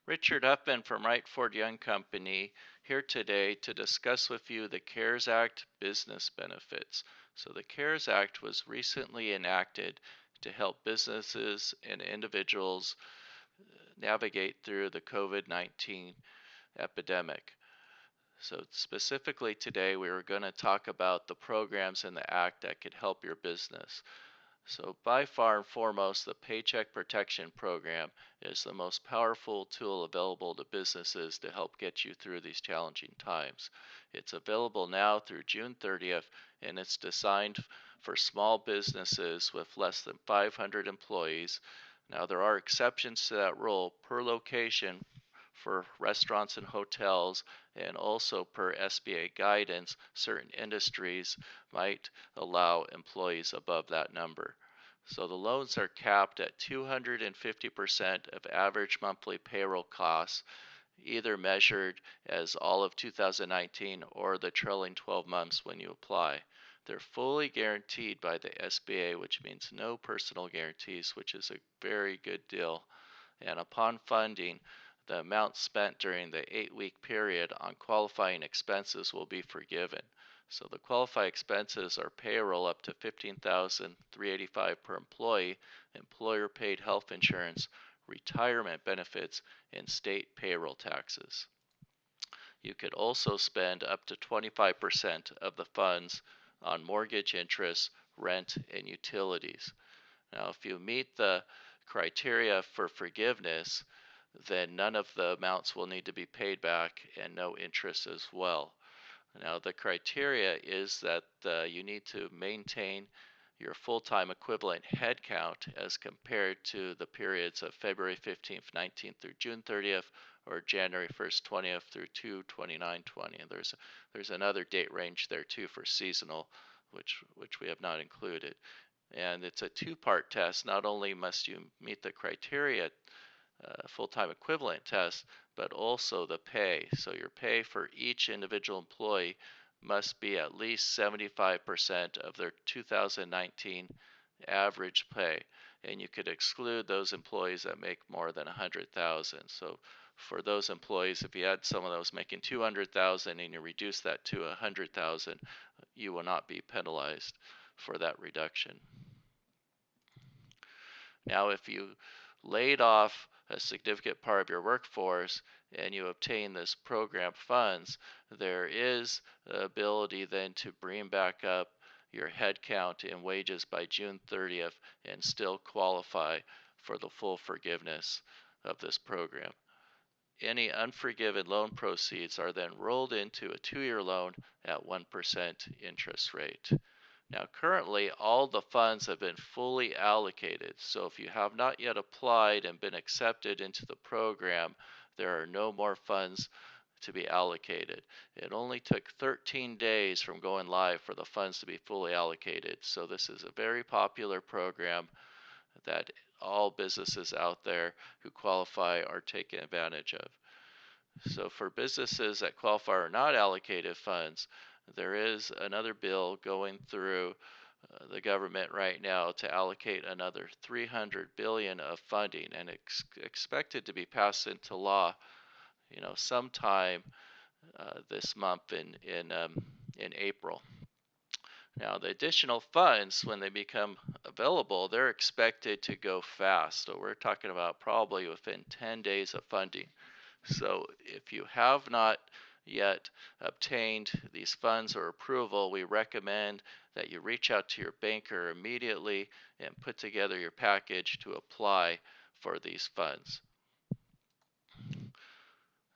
Richard Huffman from Wright Ford Young Company here today to discuss with you the CARES Act business benefits. So the CARES Act was recently enacted to help businesses and individuals navigate through the COVID-19 epidemic. So specifically today we are going to talk about the programs in the act that could help your business. So by far and foremost, the Paycheck Protection Program is the most powerful tool available to businesses to help get you through these challenging times. It's available now through June 30th, and it's designed for small businesses with less than 500 employees. Now, there are exceptions to that rule per location for restaurants and hotels, and also per SBA guidance, certain industries might allow employees above that number. So the loans are capped at 250% of average monthly payroll costs, either measured as all of 2019 or the trailing 12 months when you apply. They're fully guaranteed by the SBA, which means no personal guarantees, which is a very good deal. And upon funding, the amount spent during the 8-week period on qualifying expenses will be forgiven. So the qualified expenses are payroll up to $15,385 per employee, employer paid health insurance, retirement benefits, and state payroll taxes. You could also spend up to 25% of the funds on mortgage interest, rent, and utilities. Now, if you meet the criteria for forgiveness, then none of the amounts will need to be paid back and no interest as well. Now, the criteria is that you need to maintain your full-time equivalent headcount as compared to the periods of February 15th, 19th through June 30th, or January 1st, 20th through 2/29/20. And there's another date range there too for seasonal, which we have not included. And it's a two-part test. Not only must you meet the criteria full-time equivalent test, but also the pay. So your pay for each individual employee must be at least 75% of their 2019 average pay. And you could exclude those employees that make more than 100,000. So for those employees, if you had some of those making 200,000 and you reduce that to 100,000, you will not be penalized for that reduction. Now, if you laid off a significant part of your workforce and you obtain this program funds, there is the ability then to bring back up your headcount and wages by June 30th and still qualify for the full forgiveness of this program. Any unforgiven loan proceeds are then rolled into a 2-year loan at 1% interest rate. Now, currently, all the funds have been fully allocated. So if you have not yet applied and been accepted into the program, there are no more funds to be allocated. It only took 13 days from going live for the funds to be fully allocated. So this is a very popular program that all businesses out there who qualify are taking advantage of. So for businesses that qualify or not allocated funds, there is another bill going through the government right now to allocate another 300 billion of funding, and expected to be passed into law, sometime this month in April. Now, the additional funds, when they become available, they're expected to go fast. So we're talking about probably within 10 days of funding. So if you have not yet obtained these funds or approval, we recommend that you reach out to your banker immediately and put together your package to apply for these funds.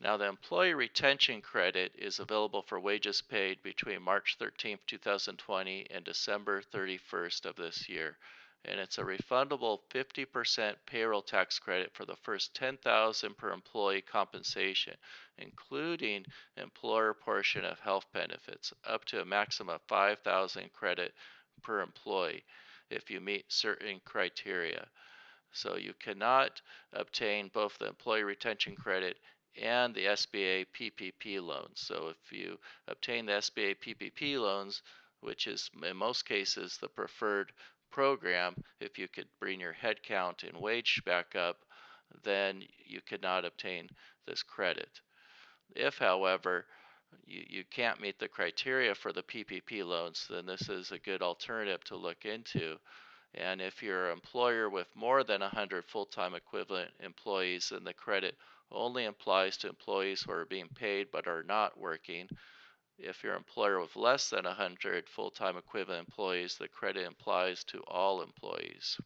Now, the Employee Retention Credit is available for wages paid between March 13th, 2020 and December 31st of this year. And it's a refundable 50% payroll tax credit for the first $10,000 per employee compensation, including employer portion of health benefits, up to a maximum of 5,000 credit per employee if you meet certain criteria. So you cannot obtain both the employee retention credit and the SBA PPP loans. So if you obtain the SBA PPP loans, which is in most cases the preferred program, if you could bring your headcount and wage back up, then you could not obtain this credit. If, however, you can't meet the criteria for the PPP loans, then this is a good alternative to look into. And if you're an employer with more than 100 full-time equivalent employees, then the credit only applies to employees who are being paid but are not working. If you're an employer with less than 100 full-time equivalent employees, the credit applies to all employees.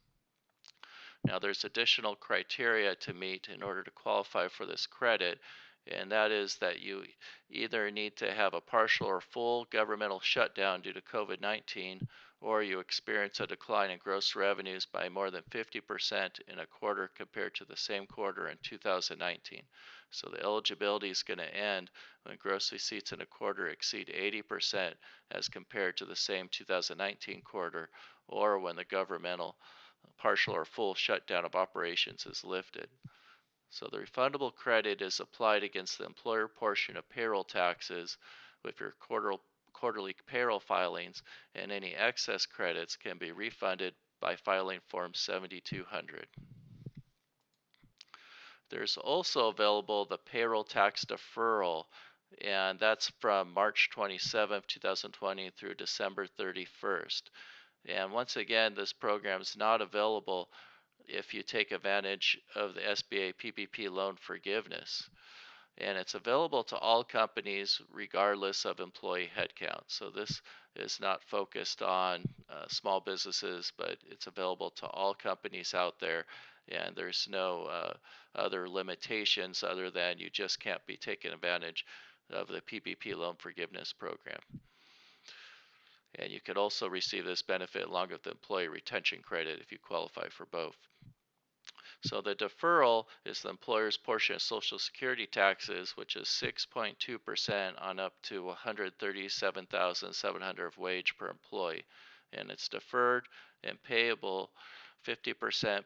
Now, there's additional criteria to meet in order to qualify for this credit, and that is that you either need to have a partial or full governmental shutdown due to COVID-19, or you experience a decline in gross revenues by more than 50% in a quarter compared to the same quarter in 2019. So the eligibility is going to end when gross receipts in a quarter exceed 80% as compared to the same 2019 quarter, or when the governmental partial or full shutdown of operations is lifted. So the refundable credit is applied against the employer portion of payroll taxes with your quarterly payroll filings, and any excess credits can be refunded by filing Form 7200. There's also available the payroll tax deferral, and that's from March 27, 2020 through December 31st. And once again, this program is not available if you take advantage of the SBA PPP loan forgiveness. And it's available to all companies regardless of employee headcount. So this is not focused on small businesses, but it's available to all companies out there. And there's no other limitations other than you just can't be taking advantage of the PPP loan forgiveness program. And you could also receive this benefit along with the employee retention credit if you qualify for both. So the deferral is the employer's portion of Social Security taxes, which is 6.2% on up to $137,700 of wage per employee, and it's deferred and payable 50%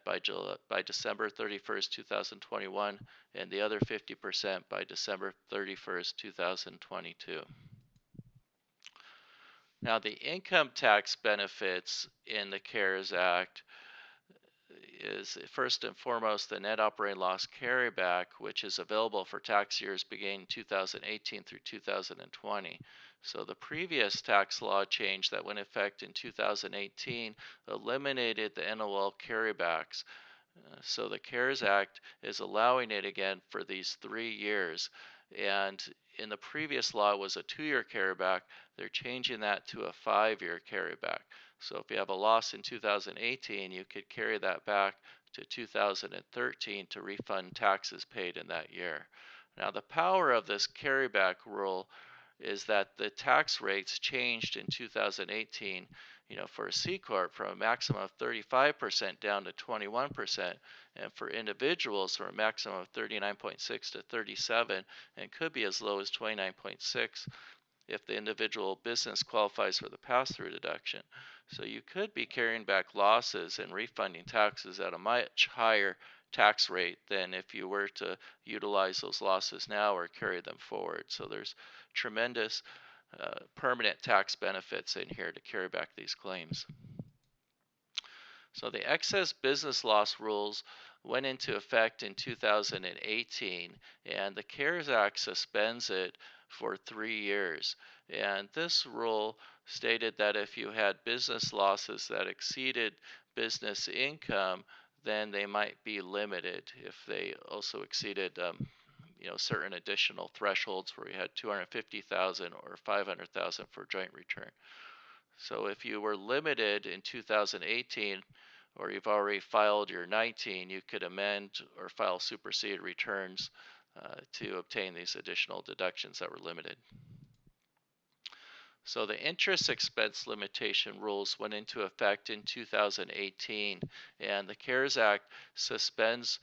by December 31st, 2021, and the other 50% by December 31st, 2022. Now, the income tax benefits in the CARES Act is first and foremost the net operating loss carryback, which is available for tax years beginning 2018 through 2020. So the previous tax law change that went into effect in 2018 eliminated the NOL carrybacks. So the CARES Act is allowing it again for these 3 years. And in the previous law, it was a 2-year carryback. They're changing that to a 5-year carryback. So if you have a loss in 2018, you could carry that back to 2013 to refund taxes paid in that year. Now, the power of this carryback rule is that the tax rates changed in 2018, for a C Corp from a maximum of 35% down to 21%, and for individuals from a maximum of 39.6 to 37, and could be as low as 29.6 if the individual business qualifies for the pass-through deduction. So you could be carrying back losses and refunding taxes at a much higher tax rate than if you were to utilize those losses now or carry them forward. So there's tremendous permanent tax benefits in here to carry back these claims. So the excess business loss rules went into effect in 2018, and the CARES Act suspends it for 3 years. And this rule stated that if you had business losses that exceeded business income, then they might be limited. If they also exceeded certain additional thresholds where you had 250,000 or 500,000 for joint return. So if you were limited in 2018, or you've already filed your 19, you could amend or file superseded returns to obtain these additional deductions that were limited. So the interest expense limitation rules went into effect in 2018, and the CARES Act suspends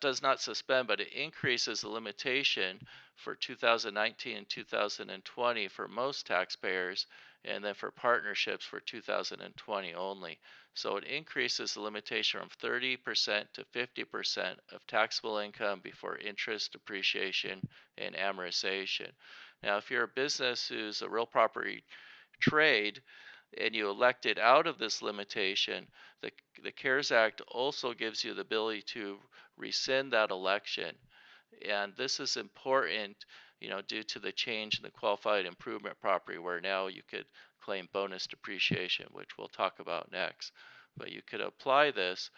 does not suspend, but it increases the limitation for 2019 and 2020 for most taxpayers, and then for partnerships for 2020 only. So it increases the limitation from 30% to 50% of taxable income before interest, depreciation, and amortization. Now, if you're a business who's a real property trade, and you elected out of this limitation, the, the CARES Act also gives you the ability to rescind that election. And this is important, due to the change in the qualified improvement property where now you could claim bonus depreciation, which we'll talk about next. But you could apply this,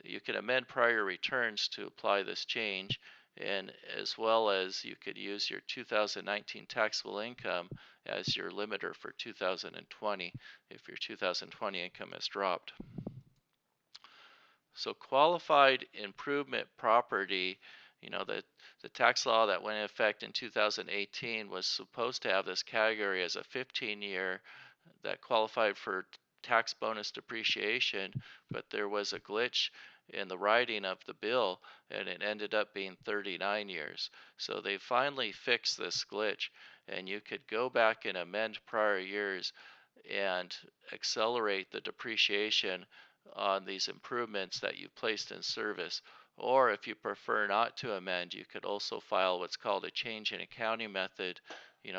you can amend prior returns to apply this change, and as well as you could use your 2019 taxable income as your limiter for 2020 if your 2020 income has dropped. So qualified improvement property, the tax law that went into effect in 2018 was supposed to have this category as a 15-year that qualified for tax bonus depreciation, but there was a glitch in the writing of the bill and it ended up being 39 years. So they finally fixed this glitch, and you could go back and amend prior years and accelerate the depreciation on these improvements that you placed in service. Or if you prefer not to amend, you could also file what's called a change in accounting method,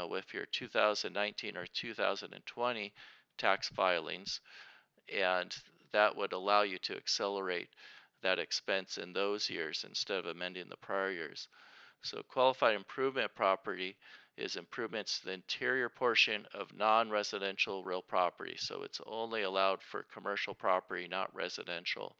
with your 2019 or 2020 tax filings, and that would allow you to accelerate that expense in those years instead of amending the prior years. So qualified improvement property is improvements to the interior portion of non-residential real property. So it's only allowed for commercial property, not residential.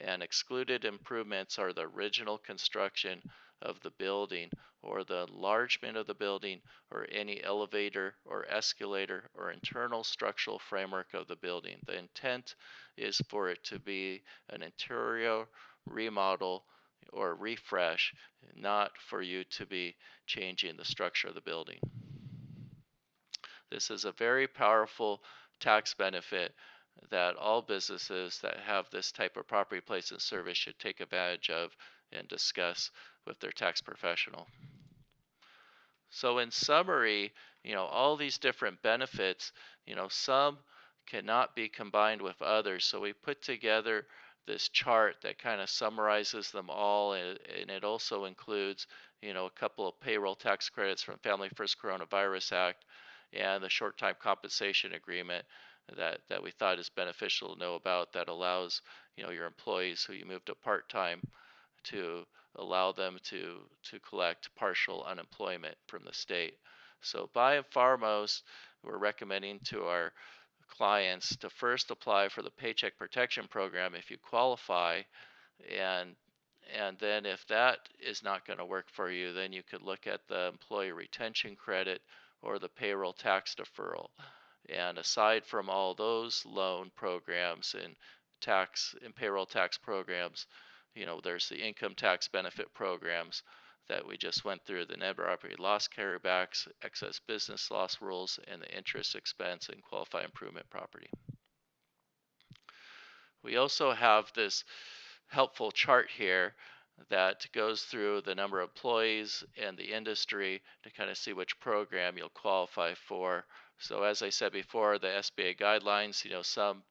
And excluded improvements are the original construction of the building or the enlargement of the building or any elevator or escalator or internal structural framework of the building. The intent is for it to be an interior remodel or refresh, not for you to be changing the structure of the building. This is a very powerful tax benefit that all businesses that have this type of property placed in service should take advantage of and discuss with their tax professional. So in summary, all these different benefits, some cannot be combined with others. So we put together this chart that kind of summarizes them all, and it also includes, a couple of payroll tax credits from Family First Coronavirus Act and the short time compensation agreement that we thought is beneficial to know about, that allows, your employees who you move to part-time to allow them to collect partial unemployment from the state. So by and foremost, we're recommending to our clients to first apply for the Paycheck Protection Program if you qualify, and then if that is not going to work for you, then you could look at the employee retention credit or the payroll tax deferral. And aside from all those loan programs and payroll tax programs, there's the income tax benefit programs that we just went through, the net operating loss carrybacks, excess business loss rules, and the interest expense and qualified improvement property. We also have this helpful chart here that goes through the number of employees and the industry to kind of see which program you'll qualify for. So as I said before, the SBA guidelines, some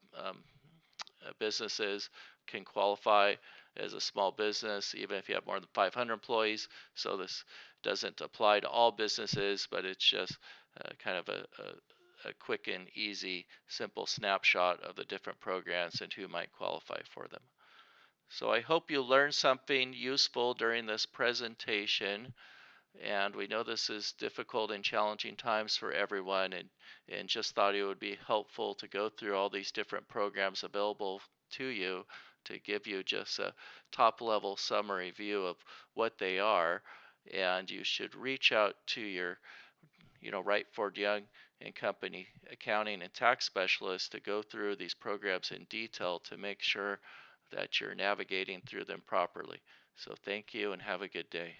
businesses can qualify as a small business even if you have more than 500 employees. So this doesn't apply to all businesses, but it's just kind of a quick and easy, simple snapshot of the different programs and who might qualify for them. So I hope you learned something useful during this presentation, and we know this is difficult and challenging times for everyone, and just thought it would be helpful to go through all these different programs available to you to give you just a top level summary view of what they are. And you should reach out to your Wright Ford Young and Company accounting and tax specialist to go through these programs in detail to make sure that you're navigating through them properly. So thank you and have a good day.